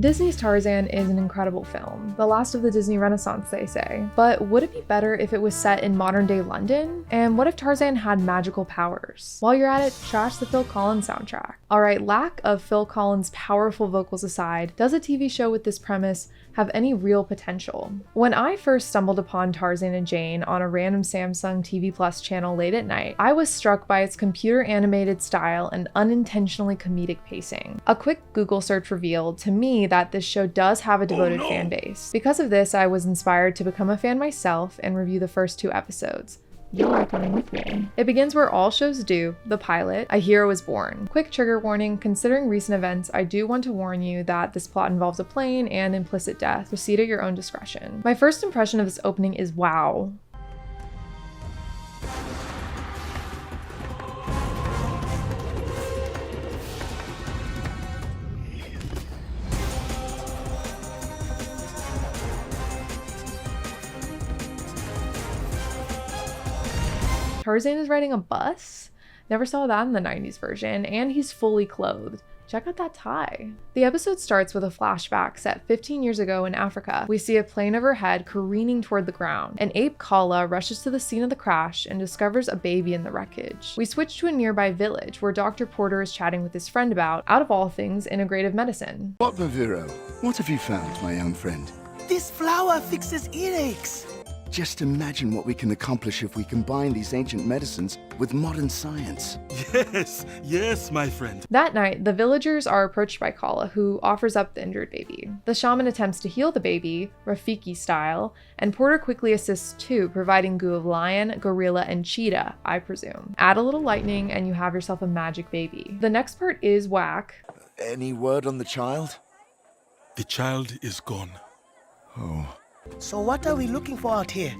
Disney's Tarzan is an incredible film, the last of the Disney Renaissance, they say. But would it be better if it was set in modern-day London? And what if Tarzan had magical powers? While you're at it, trash the Phil Collins soundtrack. Alright, lack of Phil Collins' powerful vocals aside, does a TV show with this premise have any real potential? When I first stumbled upon Tarzan and Jane on a random Samsung TV Plus channel late at night, I was struck by its computer-animated style and unintentionally comedic pacing. A quick Google search revealed to me that this show does have a devoted fan base. Because of this, I was inspired to become a fan myself and review the first 2 episodes. You're coming with me. It begins where all shows do, the pilot, a hero is born. Quick trigger warning, considering recent events, I do want to warn you that this plot involves a plain and implicit death. Proceed at your own discretion. My first impression of this opening is wow. Tarzan is riding a bus? Never saw that in the 90s version, and he's fully clothed. Check out that tie. The episode starts with a flashback set 15 years ago in Africa. We see a plane overhead careening toward the ground. An ape Kala rushes to the scene of the crash and discovers a baby in the wreckage. We switch to a nearby village where Dr. Porter is chatting with his friend about, out of all things, integrative medicine. What, Maviro? What have you found, my young friend? This flower fixes earaches. Just imagine what we can accomplish if we combine these ancient medicines with modern science. Yes, my friend. That night, the villagers are approached by Kala, who offers up the injured baby. The shaman attempts to heal the baby, Rafiki style, and Porter quickly assists too, providing goo of lion, gorilla, and cheetah, I presume. Add a little lightning and you have yourself a magic baby. The next part is whack. Any word on the child? The child is gone. Oh. So what are we looking for out here?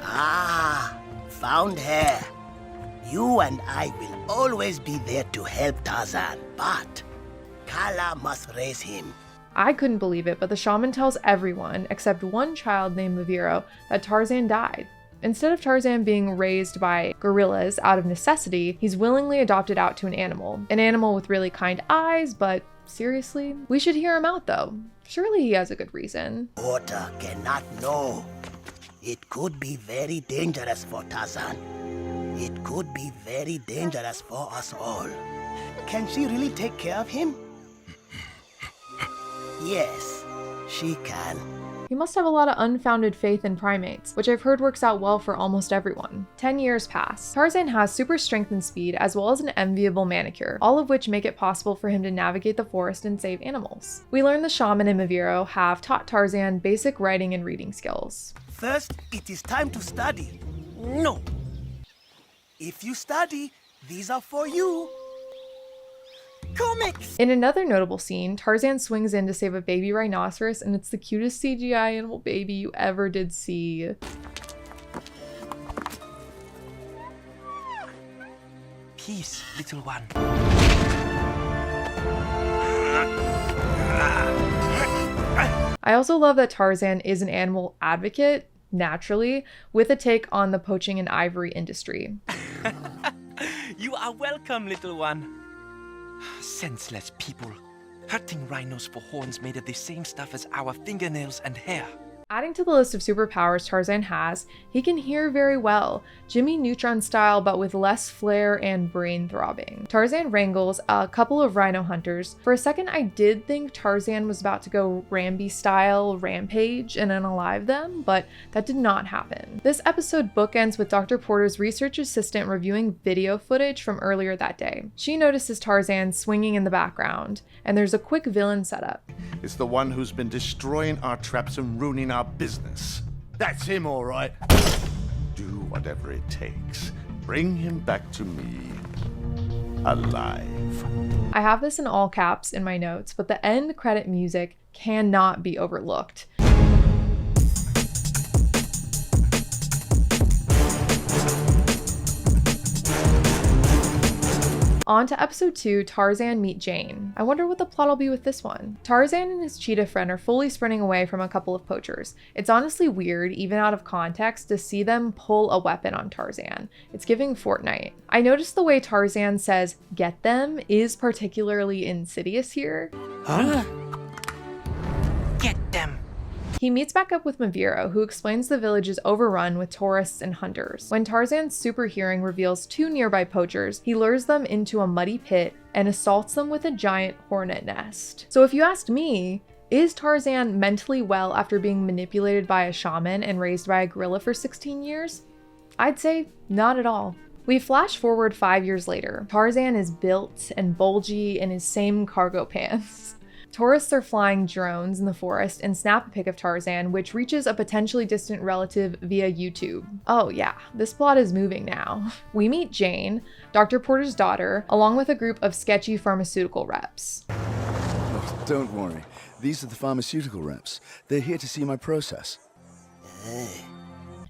Ah, found her. You and I will always be there to help Tarzan, but Kala must raise him. I couldn't believe it, but the shaman tells everyone, except one child named Maviro, that Tarzan died. Instead of Tarzan being raised by gorillas out of necessity, he's willingly adopted out to an animal with really kind eyes, but seriously? We should hear him out though. Surely he has a good reason. Porter cannot know. It could be very dangerous for Tarzan. It could be very dangerous for us all. Can she really take care of him? Yes, she can. He must have a lot of unfounded faith in primates, which I've heard works out well for almost everyone. 10 years pass. Tarzan has super strength and speed, as well as an enviable manicure, all of which make it possible for him to navigate the forest and save animals. We learn the shaman and Maviro have taught Tarzan basic writing and reading skills. First, it is time to study. No. If you study, these are for you. Comics! In another notable scene, Tarzan swings in to save a baby rhinoceros, and it's the cutest CGI animal baby you ever did see. Peace, little one. I also love that Tarzan is an animal advocate, naturally, with a take on the poaching and ivory industry. You are welcome, little one. Senseless people, hunting rhinos for horns made of the same stuff as our fingernails and hair. Adding to the list of superpowers Tarzan has, he can hear very well, Jimmy Neutron style but with less flair and brain throbbing. Tarzan wrangles a couple of rhino hunters. For a second I did think Tarzan was about to go Ramby style rampage and unalive them, but that did not happen. This episode bookends with Dr. Porter's research assistant reviewing video footage from earlier that day. She notices Tarzan swinging in the background, and there's a quick villain setup. It's the one who's been destroying our traps and ruining our business. That's him, all right. Do whatever it takes. Bring him back to me alive. I have this in all caps in my notes, but the end credit music cannot be overlooked. On to episode 2, Tarzan Meet Jane. I wonder what the plot will be with this one. Tarzan and his cheetah friend are fully sprinting away from a couple of poachers. It's honestly weird, even out of context, to see them pull a weapon on Tarzan. It's giving Fortnite. I noticed the way Tarzan says, "get them," is particularly insidious here. Huh? Get them. He meets back up with Maviro, who explains the village is overrun with tourists and hunters. When Tarzan's super hearing reveals 2 nearby poachers, he lures them into a muddy pit and assaults them with a giant hornet nest. So if you asked me, is Tarzan mentally well after being manipulated by a shaman and raised by a gorilla for 16 years? I'd say not at all. We flash forward 5 years later. Tarzan is built and bulgy in his same cargo pants. Tourists are flying drones in the forest and snap a pic of Tarzan, which reaches a potentially distant relative via YouTube. Oh yeah, this plot is moving now. We meet Jane, Dr. Porter's daughter, along with a group of sketchy pharmaceutical reps. Oh, don't worry. These are the pharmaceutical reps. They're here to see my process.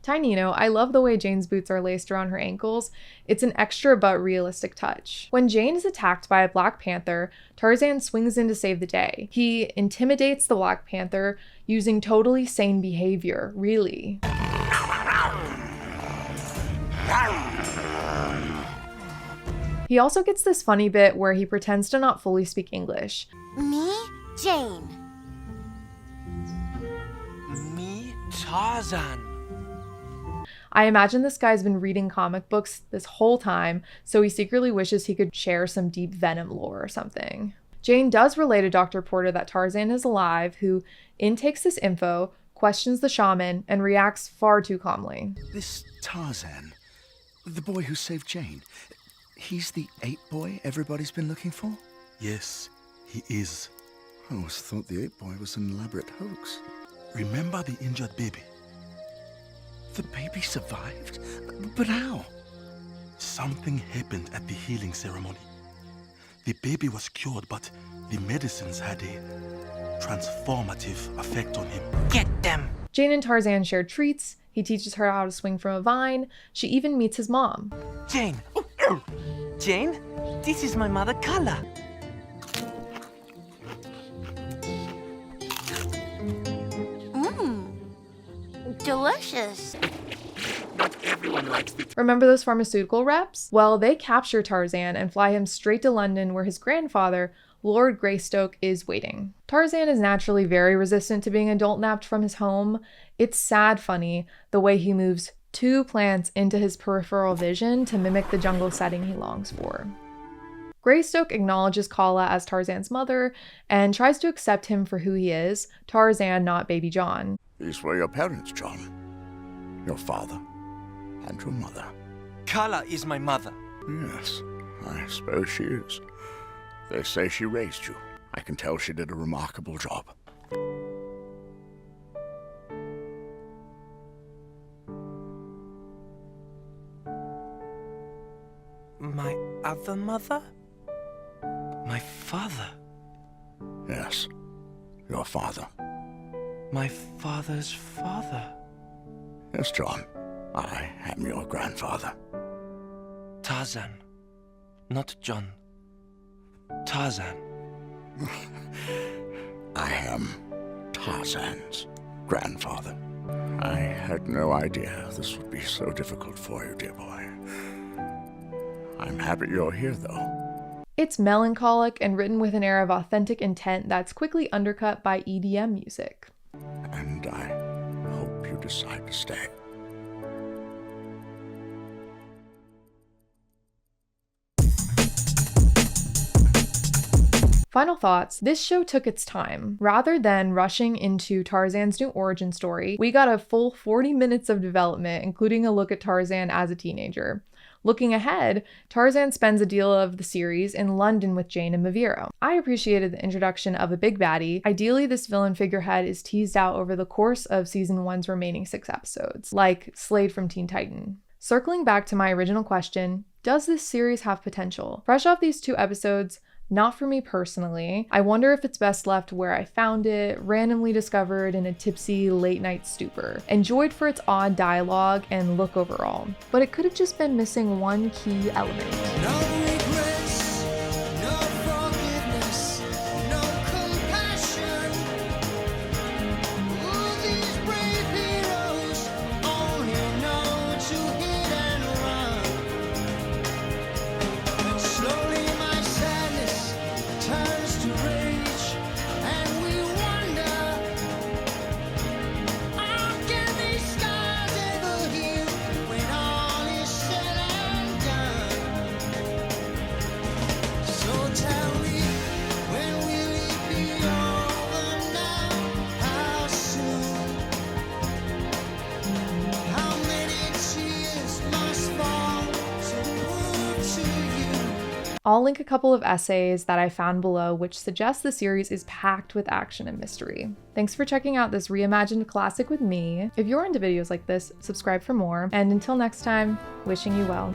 Tinino, I love the way Jane's boots are laced around her ankles. It's an extra but realistic touch. When Jane is attacked by a Black Panther, Tarzan swings in to save the day. He intimidates the Black Panther using totally sane behavior, really. He also gets this funny bit where he pretends to not fully speak English. Me, Jane. Me, Tarzan. I imagine this guy's been reading comic books this whole time, so he secretly wishes he could share some deep Venom lore or something. Jane does relay to Dr. Porter that Tarzan is alive, who intakes this info, questions the shaman, and reacts far too calmly. This Tarzan, the boy who saved Jane, he's the ape boy everybody's been looking for? Yes, he is. I always thought the ape boy was an elaborate hoax. Remember the injured baby? The baby survived? But how? Something happened at the healing ceremony. The baby was cured, but the medicines had a transformative effect on him. Get them. Jane and Tarzan share treats. He teaches her how to swing from a vine. She even meets his mom. Jane. Jane, this is my mother, Kala. Delicious. Remember those pharmaceutical reps? Well, they capture Tarzan and fly him straight to London, where his grandfather, Lord Greystoke, is waiting. Tarzan is naturally very resistant to being adult napped from his home. It's sad funny the way he moves 2 plants into his peripheral vision to mimic the jungle setting he longs for. Greystoke acknowledges Kala as Tarzan's mother and tries to accept him for who he is, Tarzan, not Baby John. These were your parents, John. Your father and your mother. Kala is my mother. Yes, I suppose she is. They say she raised you. I can tell she did a remarkable job. My other mother? My father? Yes, your father. My father's father? Yes, John. I am your grandfather. Tarzan. Not John. Tarzan. I am Tarzan's grandfather. I had no idea this would be so difficult for you, dear boy. I'm happy you're here, though. It's melancholic and written with an air of authentic intent that's quickly undercut by EDM music. And I hope you decide to stay. Final thoughts, this show took its time. Rather than rushing into Tarzan's new origin story, we got a full 40 minutes of development, including a look at Tarzan as a teenager. Looking ahead, Tarzan spends a deal of the series in London with Jane and Maviro. I appreciated the introduction of a big baddie. Ideally, this villain figurehead is teased out over the course of season 1's remaining 6 episodes, like Slade from Teen Titan. Circling back to my original question, does this series have potential? Fresh off these 2 episodes, not for me personally. I wonder if it's best left where I found it, randomly discovered in a tipsy late-night stupor. Enjoyed for its odd dialogue and look overall, but it could have just been missing one key element. No regrets. I'll link a couple of essays that I found below which suggest the series is packed with action and mystery. Thanks for checking out this reimagined classic with me. If you're into videos like this, subscribe for more, and until next time, wishing you well.